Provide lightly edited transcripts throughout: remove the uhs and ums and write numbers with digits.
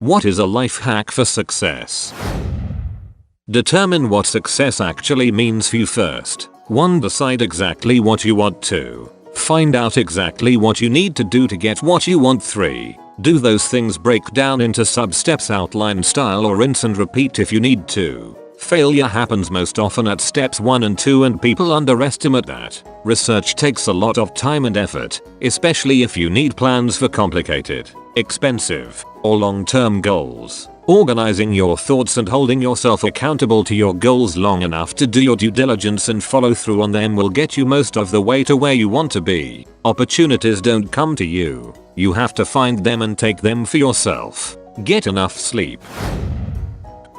What is a life hack for success? Determine what success actually means for you first. 1. Decide exactly what you want. 2. Find out exactly what you need to do to get what you want. 3. Do those things. Break down into sub-steps, outline style, or rinse and repeat if you need to. Failure happens most often at steps 1 and 2 and people underestimate that. Research takes a lot of time and effort, especially if you need plans for complicated, expensive, or long-term goals. Organizing your thoughts and holding yourself accountable to your goals long enough to do your due diligence and follow through on them will get you most of the way to where you want to be. Opportunities don't come to you. You have to find them and take them for yourself. Get enough sleep.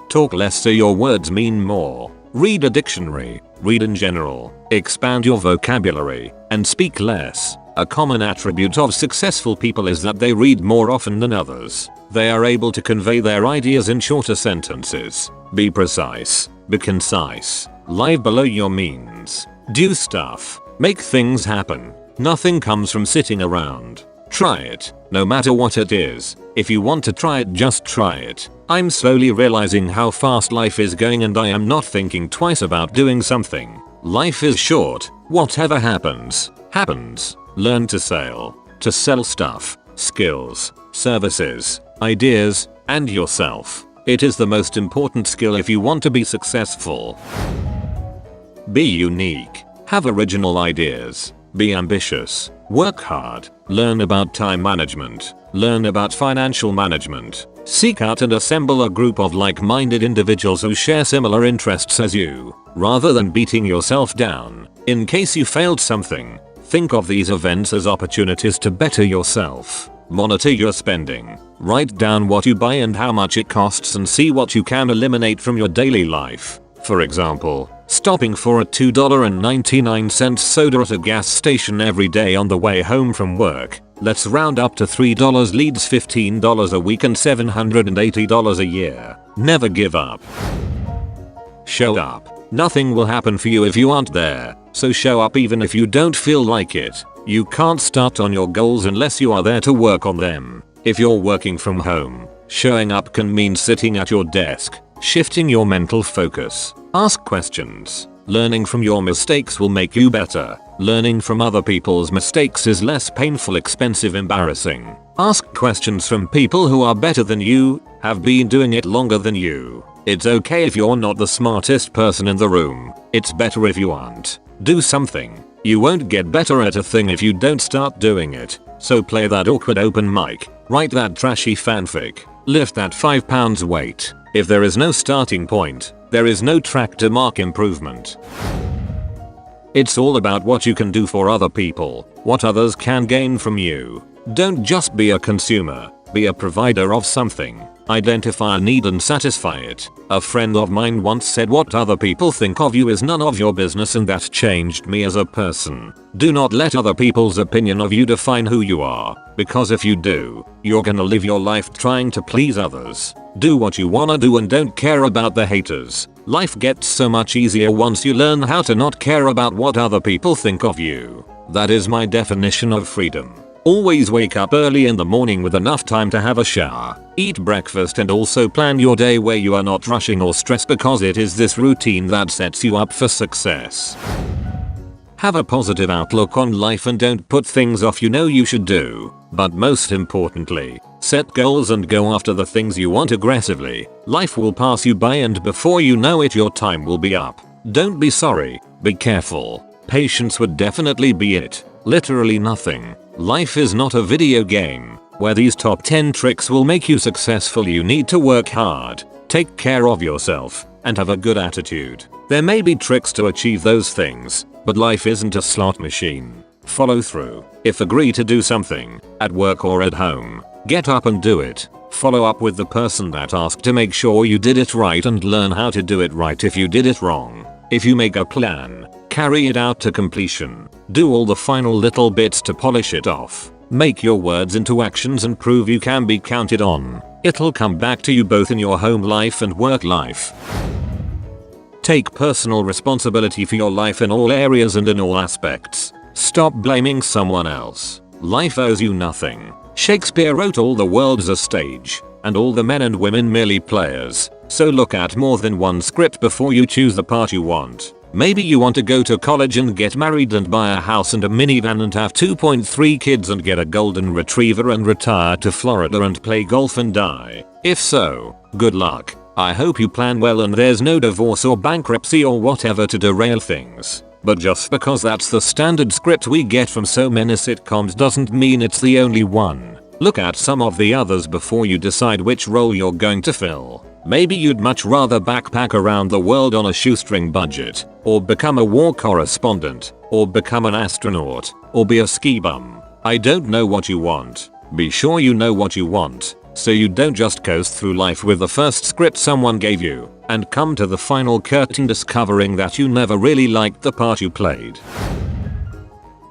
Talk less so your words mean more. Read a dictionary. Read in general. Expand your vocabulary. And speak less. A common attribute of successful people is that they read more often than others. They are able to convey their ideas in shorter sentences. Be precise. Be concise. Live below your means. Do stuff. Make things happen. Nothing comes from sitting around. Try it. No matter what it is. If you want to try it, just try it. I'm slowly realizing how fast life is going and I am not thinking twice about doing something. Life is short. Whatever happens, happens. Learn to sell stuff, skills, services, ideas, and yourself. It is the most important skill if you want to be successful. Be unique. Have original ideas. Be ambitious. Work hard. Learn about time management. Learn about financial management. Seek out and assemble a group of like-minded individuals who share similar interests as you. Rather than beating yourself down, in case you failed something, think of these events as opportunities to better yourself. Monitor your spending. Write down what you buy and how much it costs and see what you can eliminate from your daily life. For example, stopping for a $2.99 soda at a gas station every day on the way home from work. Let's round up to $3 leads $15 a week and $780 a year. Never give up. Show up. Nothing will happen for you if you aren't there, so show up even if you don't feel like it. You can't start on your goals unless you are there to work on them. If you're working from home, showing up can mean sitting at your desk, shifting your mental focus. Ask questions. Learning from your mistakes will make you better. Learning from other people's mistakes is less painful, expensive, embarrassing. Ask questions from people who are better than you, have been doing it longer than you. It's okay if you're not the smartest person in the room. It's better if you aren't. Do something. You won't get better at a thing if you don't start doing it. So play that awkward open mic. Write that trashy fanfic. Lift that 5 pounds weight. If there is no starting point, there is no track to mark improvement. It's all about what you can do for other people, what others can gain from you. Don't just be a consumer, be a provider of something. Identify a need and satisfy it. A friend of mine once said, what other people think of you is none of your business, and that changed me as a person. Do not let other people's opinion of you define who you are, because if you do, you're gonna live your life trying to please others. Do what you wanna do and don't care about the haters. Life gets so much easier once you learn how to not care about what other people think of you. That is my definition of freedom. Always wake up early in the morning with enough time to have a shower, eat breakfast, and also plan your day where you are not rushing or stressed, because it is this routine that sets you up for success. Have a positive outlook on life and don't put things off you know you should do. But most importantly, set goals and go after the things you want aggressively. Life will pass you by and before you know it your time will be up. Don't be sorry, be careful. Patience would definitely be it. Literally nothing. Life is not a video game where these top 10 tricks will make you successful. You need to work hard, take care of yourself, and have a good attitude. There may be tricks to achieve those things, but life isn't a slot machine. Follow through. If agree to do something, at work or at home, get up and do it. Follow up with the person that asked to make sure you did it right and learn how to do it right if you did it wrong. If you make a plan, carry it out to completion. Do all the final little bits to polish it off. Make your words into actions and prove you can be counted on. It'll come back to you both in your home life and work life. Take personal responsibility for your life in all areas and in all aspects. Stop blaming someone else. Life owes you nothing. Shakespeare wrote, all the world's a stage, and all the men and women merely players. So look at more than one script before you choose the part you want. Maybe you want to go to college and get married and buy a house and a minivan and have 2.3 kids and get a golden retriever and retire to Florida and play golf and die. If so, good luck. I hope you plan well and there's no divorce or bankruptcy or whatever to derail things. But just because that's the standard script we get from so many sitcoms doesn't mean it's the only one. Look at some of the others before you decide which role you're going to fill. Maybe you'd much rather backpack around the world on a shoestring budget, or become a war correspondent, or become an astronaut, or be a ski bum. I don't know what you want. Be sure you know what you want, so you don't just coast through life with the first script someone gave you, and come to the final curtain discovering that you never really liked the part you played.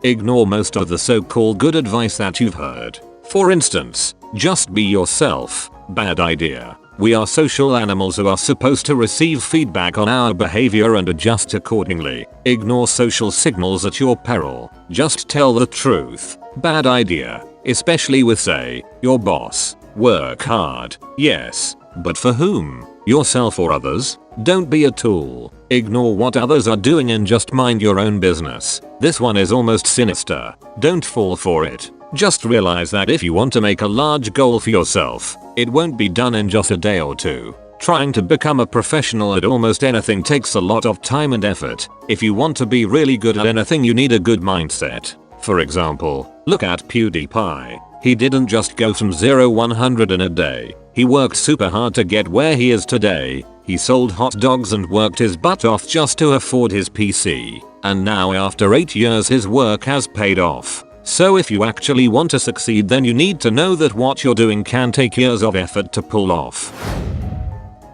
Ignore most of the so-called good advice that you've heard. For instance, just be yourself. Bad idea. We are social animals who are supposed to receive feedback on our behavior and adjust accordingly. Ignore social signals at your peril. Just tell the truth. Bad idea. Especially with, say, your boss. Work hard. Yes. But for whom? Yourself or others? Don't be a tool. Ignore what others are doing and just mind your own business. This one is almost sinister. Don't fall for it. Just realize that if you want to make a large goal for yourself, it won't be done in just a day or two. Trying to become a professional at almost anything takes a lot of time and effort. If you want to be really good at anything, you need a good mindset. For example, look at PewDiePie. He didn't just go from 0-100 in a day. He worked super hard to get where he is today. He sold hot dogs and worked his butt off just to afford his PC. And now after 8 years his work has paid off. So if you actually want to succeed, then you need to know that what you're doing can take years of effort to pull off.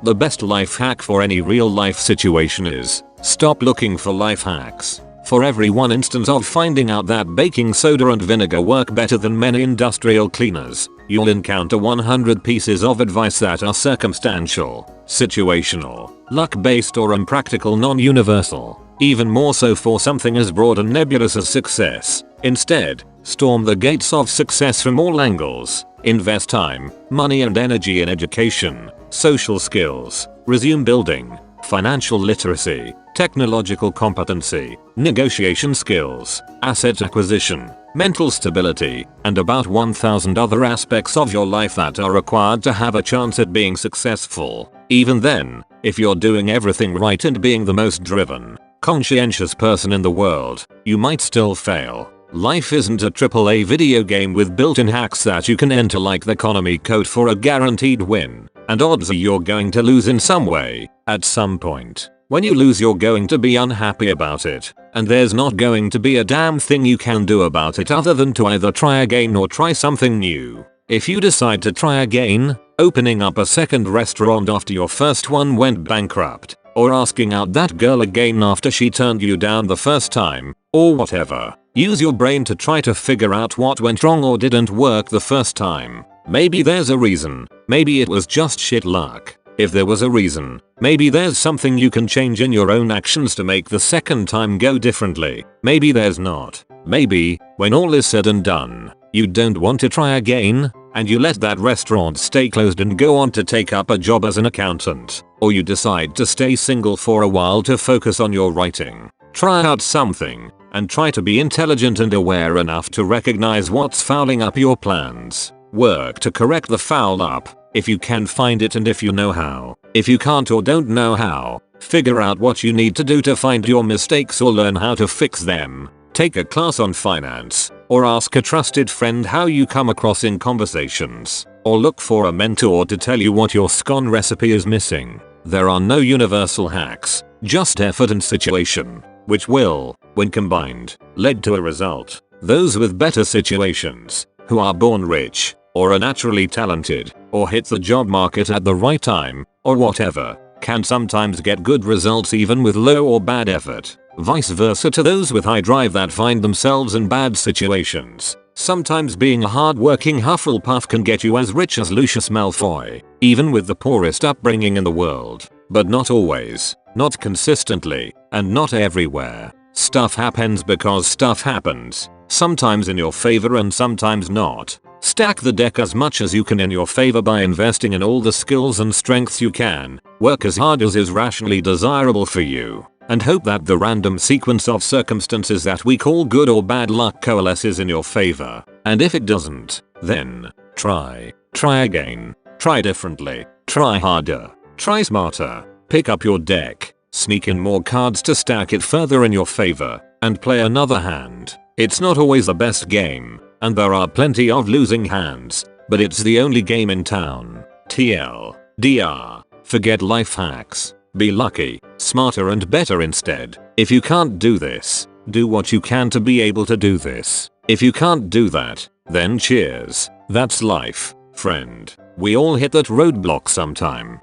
The best life hack for any real life situation is stop looking for life hacks. For every one instance of finding out that baking soda and vinegar work better than many industrial cleaners, you'll encounter 100 pieces of advice that are circumstantial, situational, luck-based or impractical, non-universal. Even more so for something as broad and nebulous as success. Instead, storm the gates of success from all angles. Invest time, money and energy in education, social skills, resume building, financial literacy, technological competency, negotiation skills, asset acquisition, mental stability, and about 1,000 other aspects of your life that are required to have a chance at being successful. Even then, if you're doing everything right and being the most driven, conscientious person in the world, you might still fail. Life isn't a AAA video game with built-in hacks that you can enter like the economy code for a guaranteed win, and odds are you're going to lose in some way, at some point. When you lose, you're going to be unhappy about it, and there's not going to be a damn thing you can do about it other than to either try again or try something new. If you decide to try again, opening up a second restaurant after your first one went bankrupt, or asking out that girl again after she turned you down the first time, or whatever, use your brain to try to figure out what went wrong or didn't work the first time. Maybe there's a reason. Maybe it was just shit luck. If there was a reason, maybe there's something you can change in your own actions to make the second time go differently. Maybe there's not. Maybe, when all is said and done, you don't want to try again, and you let that restaurant stay closed and go on to take up a job as an accountant. Or you decide to stay single for a while to focus on your writing. Try out something, and try to be intelligent and aware enough to recognize what's fouling up your plans. Work to correct the foul up, if you can find it and if you know how. If you can't or don't know how, figure out what you need to do to find your mistakes or learn how to fix them. Take a class on finance, or ask a trusted friend how you come across in conversations, or look for a mentor to tell you what your scone recipe is missing. There are no universal hacks, just effort and situation, which will, when combined, lead to a result. Those with better situations, who are born rich, or are naturally talented, or hit the job market at the right time, or whatever, can sometimes get good results even with low or bad effort. Vice versa to those with high drive that find themselves in bad situations. Sometimes being a hard-working Hufflepuff can get you as rich as Lucius Malfoy, even with the poorest upbringing in the world. But not always, not consistently, and not everywhere. Stuff happens because stuff happens. sometimes in your favor and sometimes not. Stack the deck as much as you can in your favor by investing in all the skills and strengths you can, work as hard as is rationally desirable for you, and hope that the random sequence of circumstances that we call good or bad luck coalesces in your favor. And if it doesn't, then try again, try differently, try harder, try smarter, pick up your deck, sneak in more cards to stack it further in your favor, and play another hand. It's not always the best game, and there are plenty of losing hands, but it's the only game in town. TLDR. Forget life hacks. Be lucky, smarter and better instead. If you can't do this, do what you can to be able to do this. If you can't do that, then cheers. That's life, friend. We all hit that roadblock sometime.